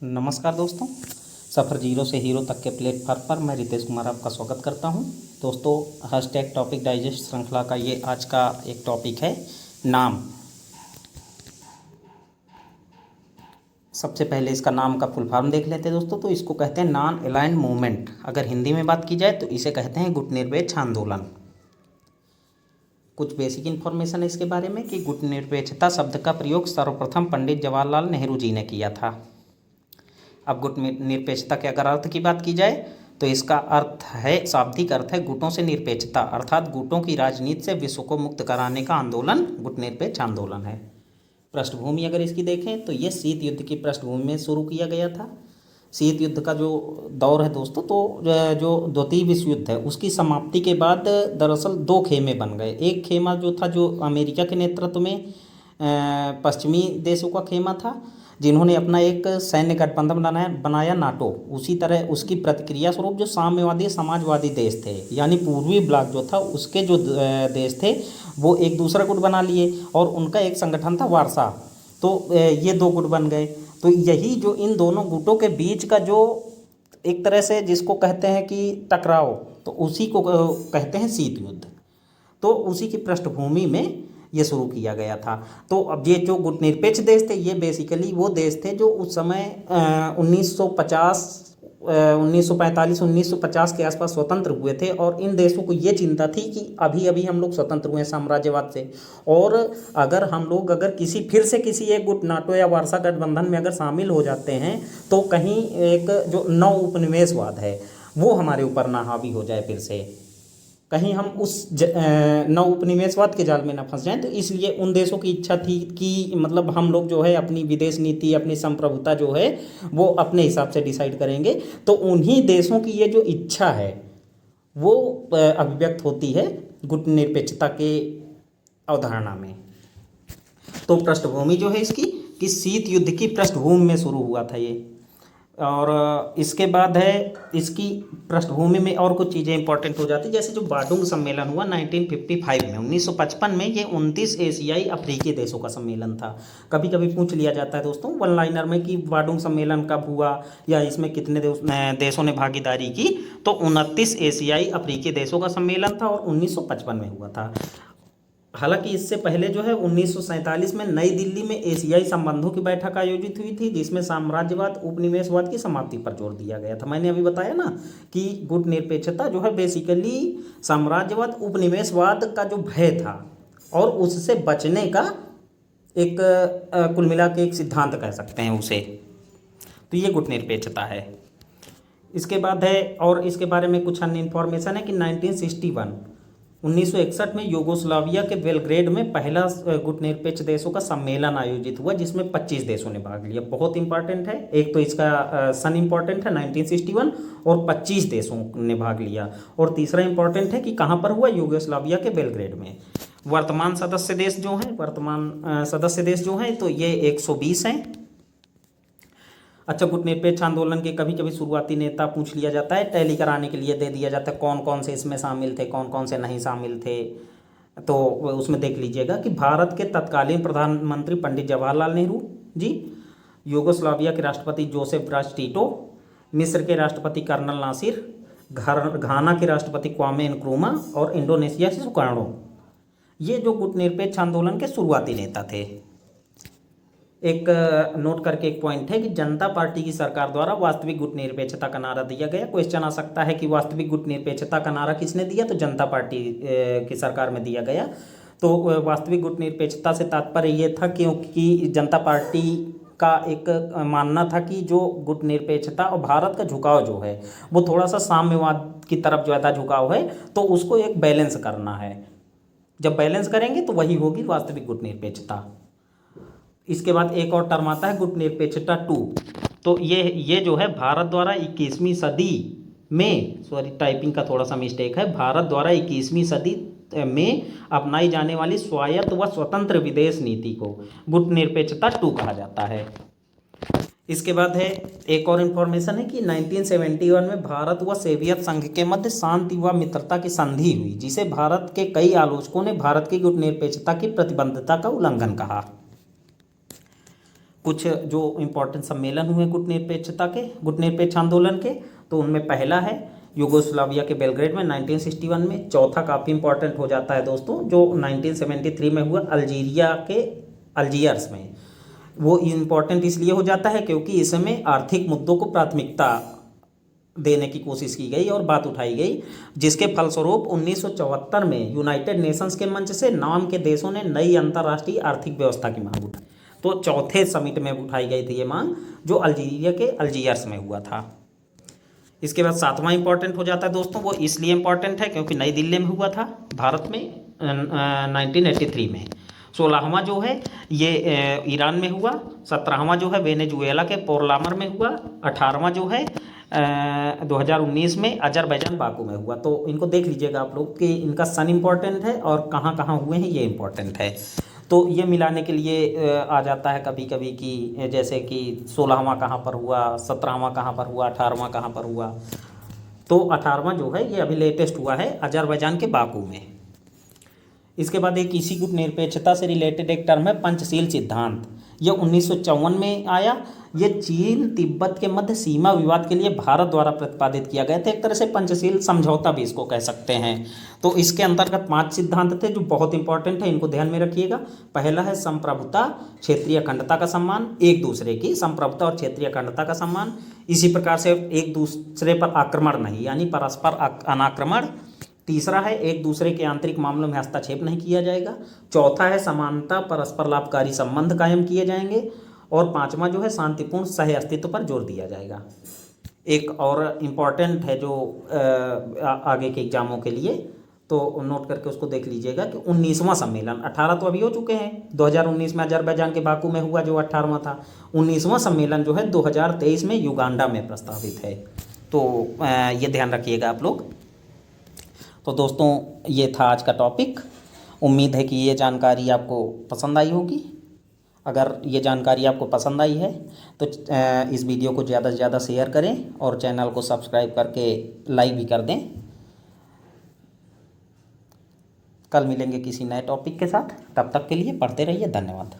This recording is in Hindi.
नमस्कार दोस्तों, सफ़र जीरो से हीरो तक के प्लेटफार्म पर मैं रितेश कुमार आपका स्वागत करता हूं। दोस्तों, हैशटैग टॉपिक डाइजेस्ट श्रृंखला का ये आज का एक टॉपिक है नाम। सबसे पहले इसका नाम का फुल फॉर्म देख लेते हैं दोस्तों। तो इसको कहते हैं नॉन अलाइन्ड मूवमेंट। अगर हिंदी में बात की जाए तो इसे कहते हैं गुटनिरपेक्ष आंदोलन। कुछ बेसिक इन्फॉर्मेशन है इसके बारे में कि गुटनिरपेक्षता शब्द का प्रयोग सर्वप्रथम पंडित जवाहरलाल नेहरू जी ने किया था। अब गुट निरपेक्षता के अगर अर्थ की बात की जाए तो इसका अर्थ है, शाब्दिक अर्थ है गुटों से निरपेक्षता, अर्थात गुटों की राजनीति से विश्व को मुक्त कराने का आंदोलन गुट निरपेक्ष आंदोलन है। पृष्ठभूमि अगर इसकी देखें तो ये शीत युद्ध की पृष्ठभूमि में शुरू किया गया था। शीत युद्ध का जो दौर है दोस्तों, तो जो द्वितीय विश्व युद्ध है उसकी समाप्ति के बाद दरअसल दो खेमे बन गए। एक खेमा जो था जो अमेरिका के नेतृत्व में पश्चिमी देशों का खेमा था, जिन्होंने अपना एक सैन्य गठबंधन बनाया नाटो। उसी तरह उसकी प्रतिक्रिया स्वरूप जो साम्यवादी समाजवादी देश थे, यानी पूर्वी ब्लॉक जो था उसके जो देश थे वो एक दूसरा गुट बना लिए और उनका एक संगठन था वारसा। तो ये दो गुट बन गए। तो यही जो इन दोनों गुटों के बीच का जो एक तरह से जिसको कहते हैं कि टकराव, तो उसी को कहते हैं शीत युद्ध। तो उसी की पृष्ठभूमि में ये शुरू किया गया था। तो अब ये जो गुटनिरपेक्ष देश थे ये बेसिकली वो देश थे जो उस समय 1950 1945 1950 के आसपास स्वतंत्र हुए थे। और इन देशों को ये चिंता थी कि अभी अभी हम लोग स्वतंत्र हुए हैं साम्राज्यवाद से, और अगर किसी एक गुट नाटो या वारसा गठबंधन में अगर शामिल हो जाते हैं तो कहीं एक जो नव उपनिवेशवाद है वो हमारे ऊपर ना हावी हो जाए, फिर से कहीं हम उस नव उपनिवेशवाद के जाल में ना फंस जाएं। तो इसलिए उन देशों की इच्छा थी कि मतलब हम लोग जो है अपनी विदेश नीति, अपनी संप्रभुता जो है वो अपने हिसाब से डिसाइड करेंगे। तो उन्हीं देशों की ये जो इच्छा है वो अभिव्यक्त होती है गुटनिरपेक्षता के अवधारणा में। तो पृष्ठभूमि जो है इसकी कि शीत युद्ध की पृष्ठभूमि में शुरू हुआ था ये। और इसके बाद है इसकी पृष्ठभूमि में और कुछ चीज़ें इंपॉर्टेंट हो जाती, जैसे जो बाडुंग सम्मेलन हुआ 1955 में। 1955 में ये 29 एशियाई अफ्रीकी देशों का सम्मेलन था। कभी कभी पूछ लिया जाता है दोस्तों वन लाइनर में कि बाडुंग सम्मेलन कब हुआ या इसमें कितने देशों ने भागीदारी की। तो 29 एशियाई अफ्रीकी देशों का सम्मेलन था और 1955 में हुआ था। हालांकि इससे पहले जो है 1947 में नई दिल्ली में एशियाई संबंधों की बैठक आयोजित हुई थी, जिसमें साम्राज्यवाद उपनिवेशवाद की समाप्ति पर जोर दिया गया था। मैंने अभी बताया ना कि गुटनिरपेक्षता जो है बेसिकली साम्राज्यवाद उपनिवेशवाद का जो भय था और उससे बचने का एक कुल मिला के एक सिद्धांत कह सकते हैं उसे। तो ये गुटनिरपेक्षता है। इसके बाद है, और इसके बारे में कुछ अन्य इन्फॉर्मेशन है कि 1961 में यूगोस्लाविया के बेलग्रेड में पहला गुटनिरपेक्ष देशों का सम्मेलन आयोजित हुआ, जिसमें 25 देशों ने भाग लिया। बहुत इंपॉर्टेंट है, एक तो इसका सन इंपॉर्टेंट है 1961 और 25 देशों ने भाग लिया। और तीसरा इंपॉर्टेंट है कि कहाँ पर हुआ, यूगोस्लाविया के बेलग्रेड में। वर्तमान सदस्य देश जो हैं तो ये 120 हैं। अच्छा, गुटनिरपेक्ष आंदोलन के कभी कभी शुरुआती नेता पूछ लिया जाता है, टैली कराने के लिए दे दिया जाता है कौन कौन से इसमें शामिल थे, कौन कौन से नहीं शामिल थे। तो उसमें देख लीजिएगा कि भारत के तत्कालीन प्रधानमंत्री पंडित जवाहरलाल नेहरू जी, यूगोस्लाविया के राष्ट्रपति जोसेफ ब्राज टीटो, मिस्र के राष्ट्रपति कर्नल नासिर, घाना के राष्ट्रपति क्वामे नक्रूमा और इंडोनेशिया से सुकार्नो, ये जो गुटनिरपेक्ष आंदोलन के शुरुआती नेता थे। एक नोट करके एक पॉइंट है कि जनता पार्टी की सरकार द्वारा वास्तविक गुटनिरपेक्षता का नारा दिया गया। क्वेश्चन आ सकता है कि वास्तविक गुटनिरपेक्षता का नारा किसने दिया, तो जनता पार्टी की सरकार में दिया गया। तो वास्तविक गुटनिरपेक्षता से तात्पर्य ये था क्योंकि जनता पार्टी का एक मानना था कि जो गुटनिरपेक्षता और भारत का झुकाव जो है वो थोड़ा सा साम्यवाद की तरफ ज़्यादा झुकाव है, तो उसको एक बैलेंस करना है। जब बैलेंस करेंगे तो वही होगी वास्तविक गुटनिरपेक्षता। इसके बाद एक और टर्म आता है गुटनिरपेक्षता 2। तो ये जो है भारत द्वारा 21वीं सदी में, सॉरी टाइपिंग का थोड़ा सा मिस्टेक है, भारत द्वारा 21वीं सदी में अपनाई जाने वाली स्वायत्त व स्वतंत्र विदेश नीति को गुटनिरपेक्षता 2 कहा जाता है। इसके बाद है एक और इन्फॉर्मेशन है कि 1971 में भारत व सोवियत संघ के मध्य शांति व मित्रता की संधि हुई, जिसे भारत के कई आलोचकों ने भारत की गुटनिरपेक्षता की प्रतिबद्धता का उल्लंघन कहा। कुछ जो इम्पोर्टेंट सम्मेलन हुए गुटनिरपेक्ष आंदोलन के, तो उनमें पहला है यूगोस्लाविया के बेलग्रेड में 1961 में। चौथा काफ़ी इंपॉर्टेंट हो जाता है दोस्तों, जो 1973 में हुआ अल्जीरिया के अल्जियर्स में। वो इम्पॉर्टेंट इसलिए हो जाता है क्योंकि इसमें आर्थिक मुद्दों को प्राथमिकता देने की कोशिश की गई और बात उठाई गई, जिसके फलस्वरूप 1974 में यूनाइटेड नेशंस के मंच से नाम के देशों ने नई अंतर्राष्ट्रीय आर्थिक व्यवस्था की मांग उठाई। तो चौथे समिट में उठाई गई थी ये मांग, जो अल्जीरिया के अल्जियर्स में हुआ था। इसके बाद सातवां इंपॉर्टेंट हो जाता है दोस्तों, वो इसलिए इंपॉर्टेंट है क्योंकि नई दिल्ली में हुआ था भारत में 1983 में। 16वां जो है ये ईरान में हुआ। 17वां जो है वेनेजुएला के पोर्लामर में हुआ। 18वां जो है 2019 में अजरबैजान बाकू में हुआ। तो इनको देख लीजिएगा आप लोग कि इनका सन इंपॉर्टेंट है और कहाँ कहाँ हुए हैं ये इंपॉर्टेंट है। तो ये मिलाने के लिए आ जाता है कभी कभी कि जैसे कि 16वां कहाँ पर हुआ, 17वां कहाँ पर हुआ, 18वां कहाँ पर हुआ। तो 18वां जो है ये अभी लेटेस्ट हुआ है अजरबैजान के बाकू में। इसके बाद एक इसी गुटनिरपेक्षता से रिलेटेड एक टर्म है पंचशील सिद्धांत। यह 1954 में आया। ये चीन तिब्बत के मध्य सीमा विवाद के लिए भारत द्वारा प्रतिपादित किया गया था। एक तरह से पंचशील समझौता भी इसको कह सकते हैं। तो इसके अंतर्गत 5 सिद्धांत थे जो बहुत इंपॉर्टेंट है, इनको ध्यान में रखिएगा। पहला है संप्रभुता, क्षेत्रीय अखंडता का सम्मान, एक दूसरे की संप्रभुता और क्षेत्रीय अखंडता का सम्मान। इसी प्रकार से एक दूसरे पर आक्रमण नहीं, यानी परस्पर अनाक्रमण। तीसरा है एक दूसरे के आंतरिक मामलों में हस्तक्षेप नहीं किया जाएगा। चौथा है समानता, परस्पर लाभकारी संबंध कायम किए जाएंगे। और 5वां जो है शांतिपूर्ण सह अस्तित्व पर जोर दिया जाएगा। एक और इम्पॉर्टेंट है जो आगे के एग्जामों के लिए, तो नोट करके उसको देख लीजिएगा कि 19वां सम्मेलन, 18 तो अभी हो चुके हैं, 2019 में अजरबैजान के बाकू में हुआ जो 18वां था। 19वां सम्मेलन जो है 2023 में युगांडा में प्रस्तावित है। तो ये ध्यान रखिएगा आप लोग। तो दोस्तों ये था आज का टॉपिक। उम्मीद है कि ये जानकारी आपको पसंद आई होगी। अगर ये जानकारी आपको पसंद आई है तो इस वीडियो को ज़्यादा से ज़्यादा शेयर करें और चैनल को सब्सक्राइब करके लाइक भी कर दें। कल मिलेंगे किसी नए टॉपिक के साथ, तब तक के लिए पढ़ते रहिए। धन्यवाद।